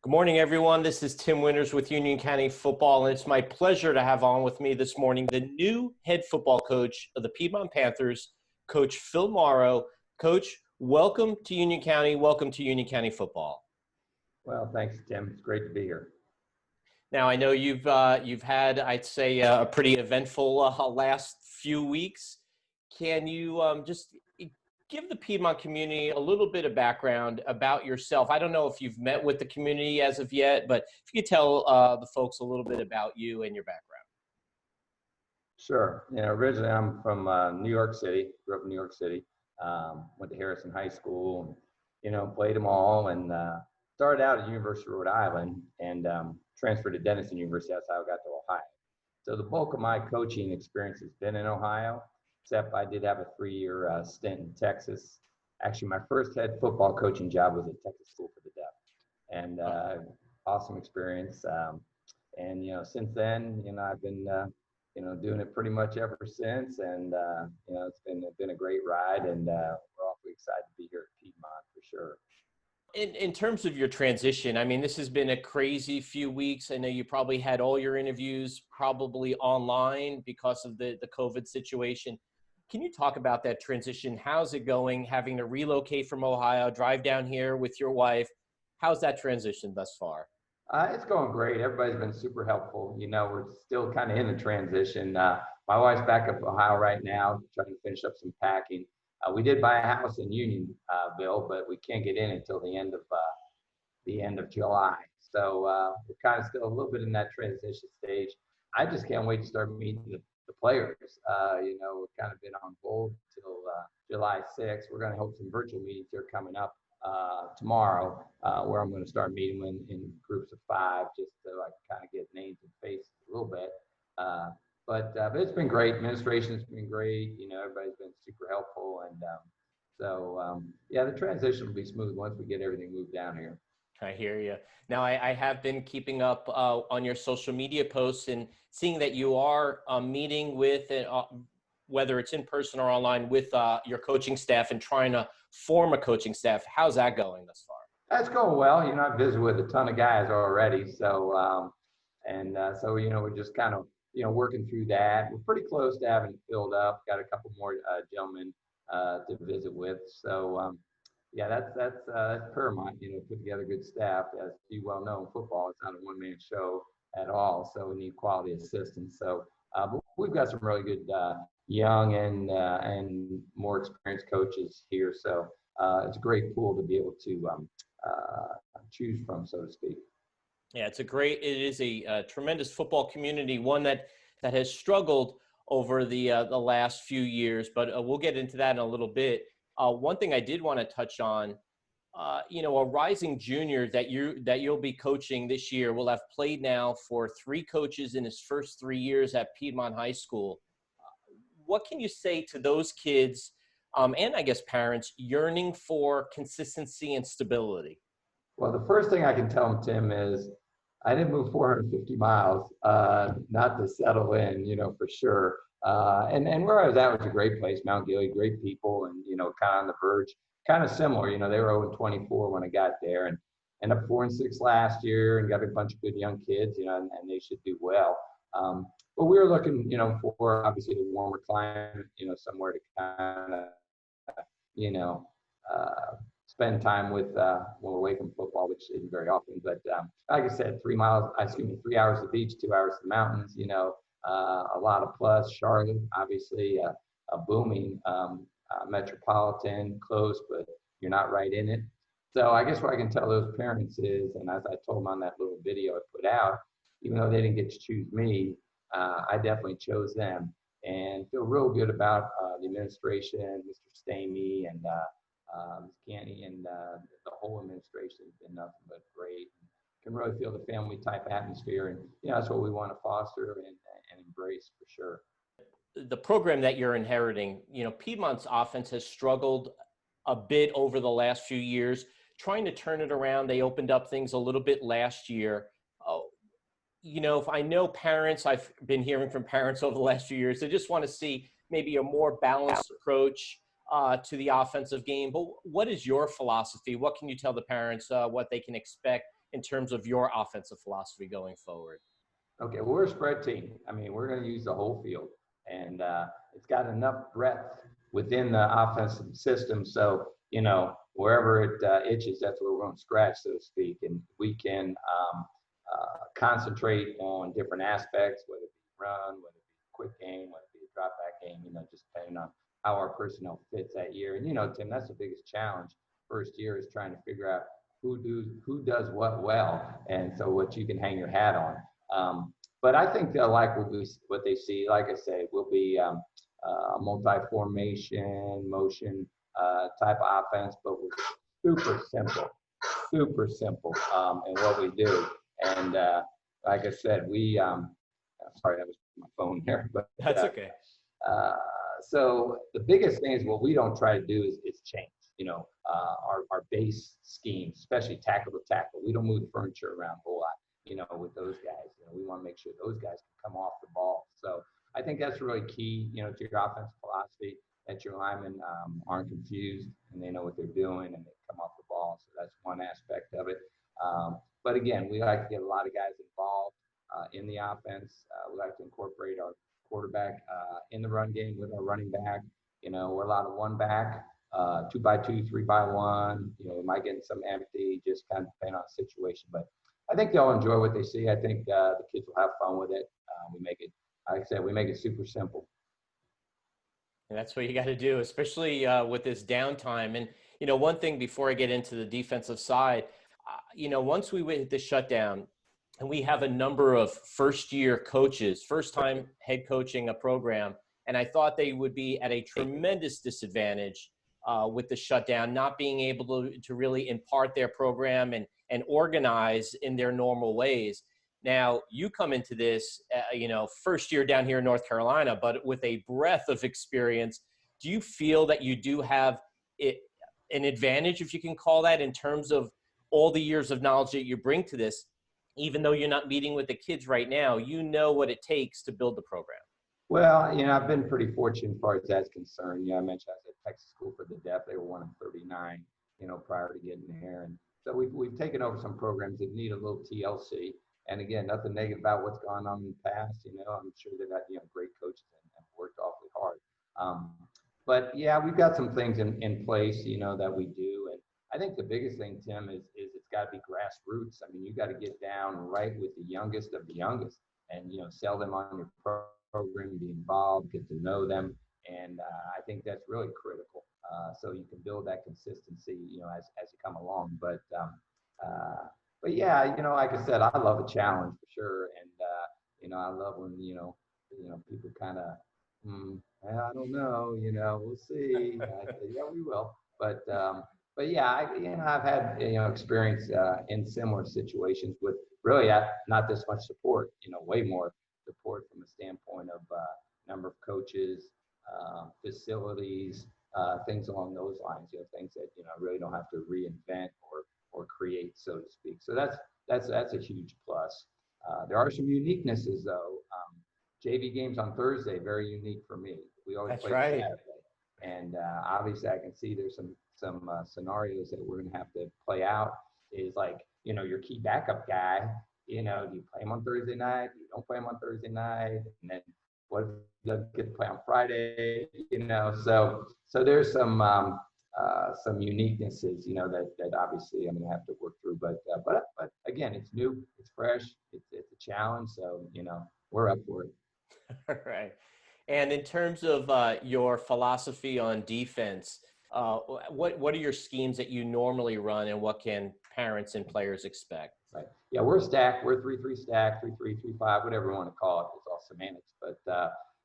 Good morning, everyone. This is Tim Winters with UnionCounty Football, and it's my pleasure to have on with me this morning the new head football coach of the Piedmont Panthers, Coach Phil Mauro. Coach, welcome to Union County. Welcome to UnionCounty Football. Well, thanks, Tim. It's great to be here. Now, I know you've had, I'd say, a pretty eventful last few weeks. Can you just give the Piedmont community a little bit of background about yourself? I don't know if you've met with the community as of yet, but if you could tell the folks a little bit about you and your background. Sure. Originally I'm from New York City. Grew up in New York City. Went to Harrison High School, and played them all, and started out at University of Rhode Island, and transferred to Denison University. That's how I got to Ohio. So the bulk of my coaching experience has been in Ohio, except I did have a 3-year stint in Texas. Actually, my first head football coaching job was at Texas School for the Deaf, and awesome experience. And since then, I've been doing it pretty much ever since, and it's been a great ride, and we're awfully excited to be here at Piedmont for sure. In terms of your transition, I mean, this has been a crazy few weeks. I know you probably had all your interviews probably online because of the COVID situation. Can you talk about that transition? How's it going, having to relocate from Ohio, drive down here with your wife? How's that transition thus far? It's going great. Everybody's been super helpful. We're still kind of in the transition. My wife's back up Ohio right now, trying to finish up some packing. We did buy a house in Unionville, but we can't get in until the end of July. So we're kind of still a little bit in that transition stage. I just can't wait to start meeting the players. We've kind of been on hold till July 6th. We're going to hold some virtual meetings here coming up tomorrow, where I'm going to start meeting in groups of 5, just to kind of get names and faces a little bit. But it's been great. Administration's been great. Everybody's been super helpful, and the transition will be smooth once we get everything moved down here. I hear you. Now, I have been keeping up on your social media posts and seeing that you are meeting with, whether it's in person or online, with your coaching staff and trying to form a coaching staff. How's that going thus far? That's going well. I've visited with a ton of guys already. So we're just kind of, working through that. We're pretty close to having it filled up. Got a couple more gentlemen to visit with. So, that's paramount, put together good staff. As you well know, in football, it's not a one-man show at all. So we need quality assistance. So but we've got some really good young and more experienced coaches here. So it's a great pool to be able to choose from, so to speak. Yeah, it is a tremendous football community, one that has struggled over the last few years, but we'll get into that in a little bit. One thing I did want to touch on, a rising junior that you'll be coaching this year will have played now for 3 coaches in his first 3 years at Piedmont High School. What can you say to those kids, and I guess parents, yearning for consistency and stability? Well, the first thing I can tell them, Tim, is I didn't move 450 miles not to settle in, for sure. And where I was at was a great place, Mount Gilead, great people, and, kind of on the verge, kind of similar. They were 0-24 when I got there, and ended up 4-6 last year, and got a bunch of good young kids, and they should do well. But we were looking, for obviously the warmer climate, somewhere to kind of, spend time with when we're away from football, which isn't very often. But like I said, 3 hours at the beach, 2 hours to the mountains. A lot of plus. Charlotte, obviously, a booming metropolitan, close, but you're not right in it. So I guess what I can tell those parents is, and as I told them on that little video I put out, even though they didn't get to choose me, I definitely chose them, and feel real good about the administration, Mr. Stamey, and Ms. Canty, and the whole administration has been nothing but great. Can really feel the family type atmosphere, and that's what we want to foster and embrace for sure. The program that you're inheriting, Piedmont's offense has struggled a bit over the last few years, trying to turn it around. They opened up things a little bit last year. If I know parents, I've been hearing from parents over the last few years, they just want to see maybe a more balanced approach to the offensive game. But what is your philosophy? What can you tell the parents what they can expect in terms of your offensive philosophy going forward? Okay, well, we're a spread team. I mean, we're going to use the whole field, and it's got enough breadth within the offensive system. So, wherever it itches, that's where we're going to scratch, so to speak. And we can concentrate on different aspects, whether it be run, whether it be quick game, whether it be a drop back game, just depending on how our personnel fits that year. And, Tim, that's the biggest challenge. First year is trying to figure out who does what well, and so what you can hang your hat on. But I think they'll like what they see. Like I say, will be multi-formation, motion type offense, but we're super simple in what we do. And like I said, sorry, that was my phone here, but That's okay. so the biggest thing is what we don't try to do is change. Our base scheme, especially tackle to tackle. We don't move the furniture around a whole lot. With those guys, we want to make sure those guys can come off the ball. So I think that's really key, to your offensive philosophy, that your linemen aren't confused and they know what they're doing and they come off the ball. So that's one aspect of it. But again, we like to get a lot of guys involved in the offense. We like to incorporate our quarterback in the run game with our running back. We're a lot of one back, 2x2, 3x1. We might get some empty, just kind of depending on the situation. But I think they'll enjoy what they see. I think the kids will have fun with it. We make it, like I said, we make it super simple. And that's what you got to do, especially with this downtime. And, one thing before I get into the defensive side, once we hit the shutdown and we have a number of first-year coaches, first-time head coaching a program, and I thought they would be at a tremendous disadvantage with the shutdown, not being able to really impart their program and organize in their normal ways. Now, you come into this, first year down here in North Carolina, but with a breadth of experience. Do you feel that you do have an advantage, if you can call that, in terms of all the years of knowledge that you bring to this, even though you're not meeting with the kids right now, what it takes to build the program? Well, I've been pretty fortunate as far as that's concerned. I mentioned I was at Texas School for the Deaf. They were one of 39, prior to getting there. And so we've taken over some programs that need a little TLC. And again, nothing negative about what's gone on in the past. I'm sure they've had great coaches and worked awfully hard. But yeah, we've got some things in place, that we do. And I think the biggest thing, Tim, is it's got to be grassroots. I mean, you got to get down right with the youngest of the youngest, and sell them on your program, be involved, get to know them, and I think that's really critical. So you can build that consistency, as you come along. But yeah, like I said, I love a challenge for sure, and I love when people kind of, I don't know, we'll see. I say, yeah, we will. But yeah, I've had experience in similar situations with really not this much support, way more support from a standpoint of number of coaches, facilities, things along those lines. Things that really don't have to reinvent or create, so to speak. So that's a huge plus. There are some uniquenesses though. JV games on Thursday, very unique for me. We always play Saturday, and obviously I can see there's some scenarios that we're going to have to play out. Is like your key backup guy. Do you play him on Thursday night? You don't play him on Thursday night, and then what if he doesn't get to play on Friday? So there's some uniquenesses, that obviously I'm gonna have to work through. But again, it's new, it's fresh, it's a challenge. So we're up for it. All right. And in terms of your philosophy on defense, what are your schemes that you normally run, and what can parents and players expect? Right. Yeah, we're stacked. We're 3-3 stack, 3-3, 3-5, whatever you want to call it. It's all semantics. But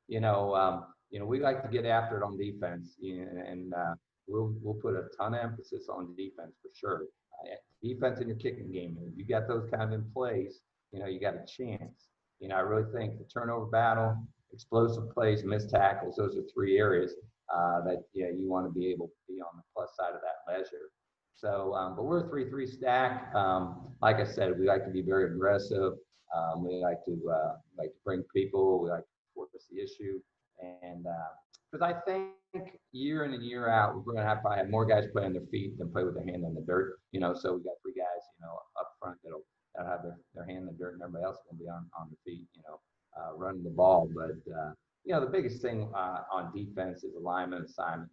we like to get after it on defense, and we'll put a ton of emphasis on defense for sure. Defense in your kicking game. If you got those kind of in place, you got a chance. I really think the turnover battle, explosive plays, missed tackles, those are three areas that you want to be able to be on the plus side of that ledger. So, but we're a 3-3 stack. Like I said, we like to be very aggressive. We like to bring people. We like to force the issue, and because I think year in and year out, we're going to probably have more guys play on their feet than play with their hand on the dirt. So we got three guys, up front that'll have their hand in the dirt, and everybody else will be on their feet, running the ball. But the biggest thing on defense is alignment, assignment.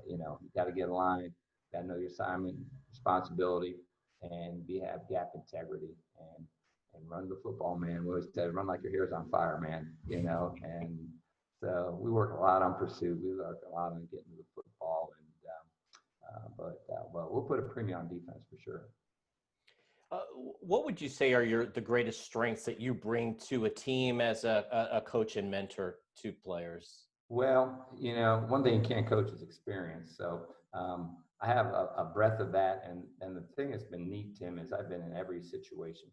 You got to get aligned, got to know your assignment, responsibility, and have gap integrity and run the football, man. We always say, run like your hair's on fire, man. And so we work a lot on pursuit. We work a lot on getting to the football, but we'll put a premium on defense for sure. What would you say are the greatest strengths that you bring to a team as a coach and mentor to players? Well, one thing you can't coach is experience. So I have a breadth of that. And the thing that's been neat, Tim, is I've been in every situation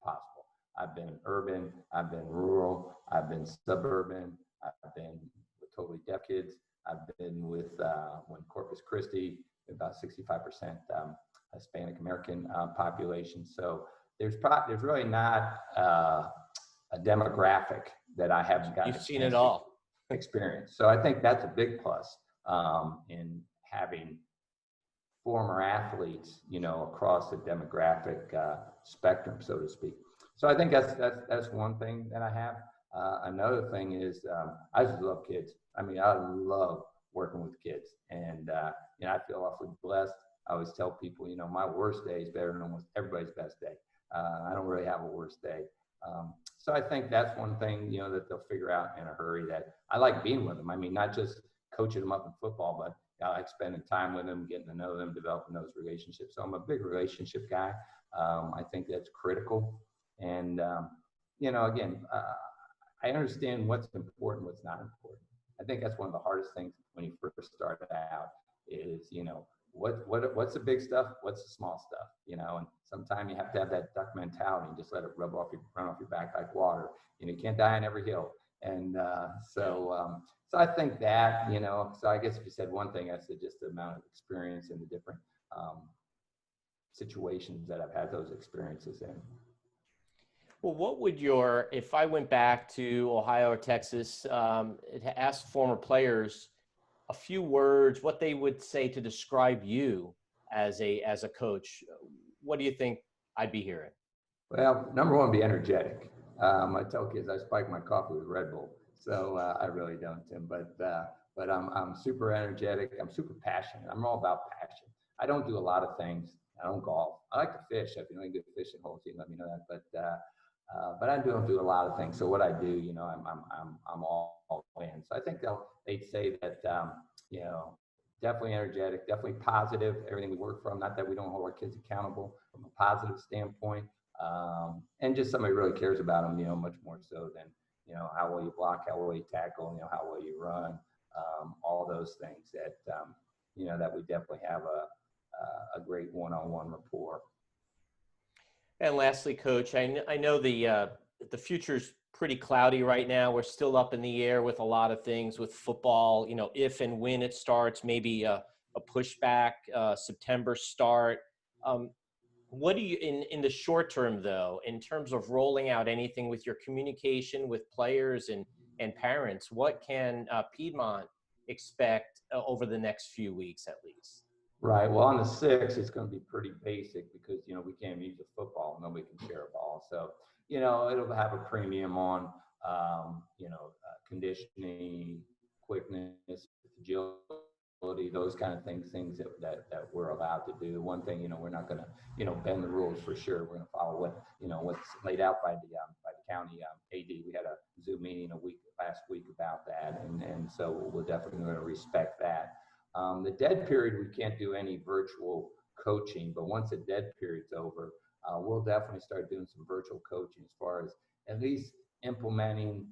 possible. I've been urban, I've been rural, I've been suburban, I've been with totally deaf kids. I've been with when Corpus Christi, about 65% Hispanic American population. So there's really not a demographic that I haven't got. You've seen it all. Experience. So I think that's a big plus in having former athletes, across the demographic spectrum, so to speak. So I think that's one thing that I have. Another thing is I just love kids. I mean, I love working with kids, and I feel awfully blessed. I always tell people, my worst day is better than almost everybody's best day. I don't really have a worst day. So I think that's one thing, that they'll figure out in a hurry, that I like being with them. I mean, not just coaching them up in football, but I like spending time with them, getting to know them, developing those relationships. So I'm a big relationship guy. I think that's critical. And, again, I understand what's important, what's not important. I think that's one of the hardest things when you first start out is, what's the big stuff? What's the small stuff? And sometimes you have to have that duck mentality and just let it run off your back like water. You can't die on every hill. And so I think that, so I guess if you said one thing, I said just the amount of experience and the different situations that I've had those experiences in. Well, what would if I went back to Ohio or Texas, asked former players a few words, what they would say to describe you as a coach, what do you think I'd be hearing? Well, number one, be energetic. I tell kids I spike my coffee with Red Bull, so I really don't, Tim. But I'm super energetic. I'm super passionate. I'm all about passion. I don't do a lot of things. I don't golf. I like to fish. If you know any good fishing holes, you let me know that. But I don't do a lot of things. So what I do, I'm all in. So I think they'd say that, definitely energetic, definitely positive. Everything we work from. Not that we don't hold our kids accountable from a positive standpoint, and just somebody who really cares about them. Much more so than how well you block, how well you tackle, how well you run, all those things that that we definitely have a great one-on-one rapport. And lastly, Coach, I know the future's pretty cloudy right now. We're still up in the air with a lot of things with football. If and when it starts, maybe a pushback, September start. What do you in the short term, though, in terms of rolling out anything with your communication with players and parents? What can Piedmont expect over the next few weeks, at least? Right. Well, on the 6th, it's going to be pretty basic because, we can't use a football. Nobody can share a ball. So, it'll have a premium on, conditioning, quickness, agility, those kind of things that we're allowed to do. One thing, we're not going to, bend the rules for sure. We're going to follow what's laid out by the county AD. We had a Zoom meeting last week about that. And so we're definitely going to respect that. The dead period, we can't do any virtual coaching, but once the dead period's over, we'll definitely start doing some virtual coaching as far as at least implementing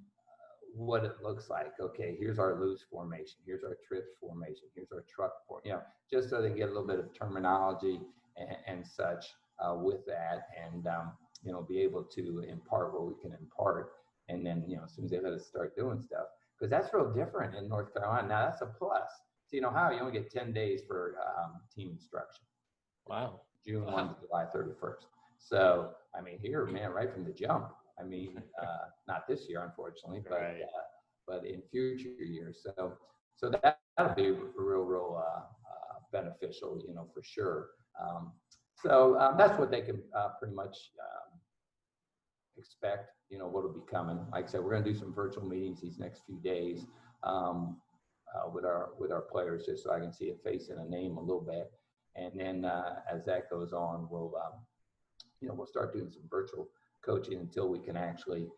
what it looks like. Okay, here's our loose formation, here's our trips formation, here's our truck just so they can get a little bit of terminology and such with that, and be able to impart what we can impart, and then as soon as they let us start doing stuff, because that's real different in North Carolina. Now that's a plus. So in Ohio, you only get 10 days for team instruction. Wow. June 1 to July 31st. So, I mean, here, man, right from the jump. I mean, not this year, unfortunately, but right. But in future years. So that'll be real beneficial, for sure. So that's what they can pretty much expect, what will be coming. Like I said, we're going to do some virtual meetings these next few days with our players, just so I can see a face and a name a little bit. And then as that goes on, we'll start doing some virtual coaching until we can actually,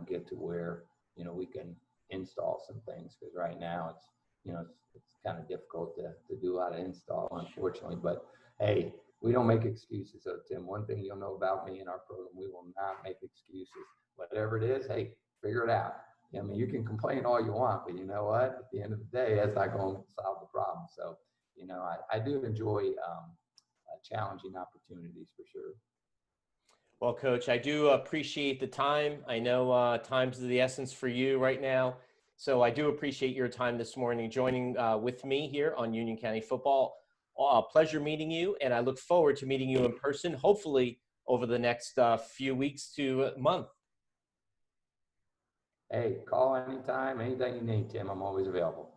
get to where, we can install some things. Because right now it's kind of difficult to do a lot of install, unfortunately. But hey, we don't make excuses. So Tim, one thing you'll know about me and our program, we will not make excuses. Whatever it is, hey, figure it out. I mean, you can complain all you want, but you know what? At the end of the day, that's not going to solve the problem. So, I do enjoy challenging opportunities for sure. Well, Coach, I do appreciate the time. I know time's of the essence for you right now. So I do appreciate your time this morning joining with me here on Union County Football. Pleasure meeting you, and I look forward to meeting you in person, hopefully over the next few weeks to month. Hey, call anytime, anything you need, Tim. I'm always available.